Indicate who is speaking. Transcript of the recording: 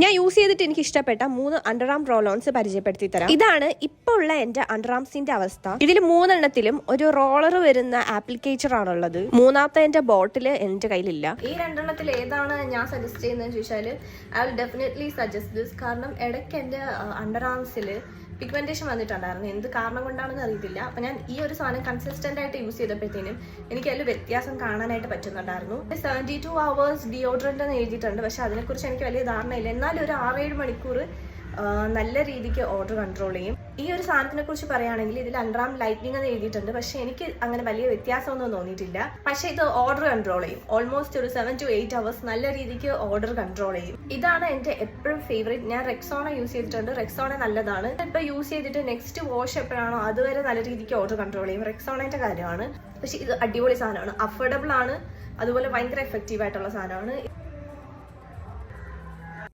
Speaker 1: ഞാൻ യൂസ് ചെയ്തിട്ട് എനിക്ക് ഇഷ്ടപ്പെട്ട 3 അണ്ടർ ആം റോൾ ഓൺസ് പരിചയപ്പെടുത്തി തരാം. ഇതാണ് ഇപ്പോൾ ഉള്ള എന്റെ അണ്ടർ ആംസിന്റെ അവസ്ഥ. ഇതിൽ 3 എണ്ണത്തിലും ഒരു റോളർ വരുന്ന ആപ്ലിക്കേറ്റർ ആണുള്ളത്. മൂന്നാമത്തെ എന്റെ ബോട്ടിൽ എന്റെ കയ്യിലില്ല. ഈ 2 എണ്ണത്തിൽ ഏതാണ് ഞാൻ സജസ്റ്റ് ചെയ്യുന്നതെന്ന് ചോദിച്ചാൽ I will definitely suggest this. കാരണം ഇടയ്ക്ക് എന്റെ അണ്ടർ ആംസിൽ പിഗ്മെന്റേഷൻ വന്നിട്ടുണ്ടായിരുന്നു. എന്ത് കാരണം കൊണ്ടാണെന്ന് അറിയത്തില്ല. അപ്പം ഞാൻ ഈ ഒരു സാധനം കൺസിസ്റ്റന്റ് ആയിട്ട് യൂസ് ചെയ്തപ്പോഴത്തേനും എനിക്ക് അതിൽ വ്യത്യാസം കാണാനായിട്ട് പറ്റുന്നുണ്ടായിരുന്നു. 72 hours ഡിയോഡ്രന്റ് എന്ന് എഴുതിയിട്ടുണ്ട്. പക്ഷെ അതിനെക്കുറിച്ച് എനിക്ക് വലിയ ധാരണയില്ല. എന്നാലും ഒരു 6-7 മണിക്കൂർ നല്ല രീതിക്ക് ഓർഡർ കൺട്രോൾ ചെയ്യും. ഈ ഒരു സാധനത്തിനെ കുറിച്ച് പറയുകയാണെങ്കിൽ ഇതിൽ അണ്ടർ ആം ലൈറ്റ്നിങ് എന്ന് എഴുതിയിട്ടുണ്ട്. പക്ഷെ എനിക്ക് അങ്ങനെ വലിയ വ്യത്യാസമൊന്നും തോന്നിയിട്ടില്ല. പക്ഷെ ഇത് ഓർഡർ കൺട്രോൾ ചെയ്യും. ഓൾമോസ്റ്റ് ഒരു 7 to 8 hours നല്ല രീതിക്ക് ഓർഡർ കൺട്രോൾ ചെയ്യും. ഇതാണ് എന്റെ എപ്പോഴും ഫേവറേറ്റ്. ഞാൻ റെക്സോണ യൂസ് ചെയ്തിട്ടുണ്ട്. റെക്സോണ നല്ലതാണ്. ഇപ്പൊ യൂസ് ചെയ്തിട്ട് നെക്സ്റ്റ് വാഷ് എപ്പോഴാണോ അതുവരെ നല്ല രീതിക്ക് ഓർഡർ കൺട്രോൾ ചെയ്യും. റെക്സോണന്റെ കാര്യമാണ്. പക്ഷെ ഇത് അടിപൊളി സാധനമാണ്. അഫോർഡബിൾ ആണ്. അതുപോലെ ഭയങ്കര എഫക്റ്റീവ് ആയിട്ടുള്ള സാധനമാണ്.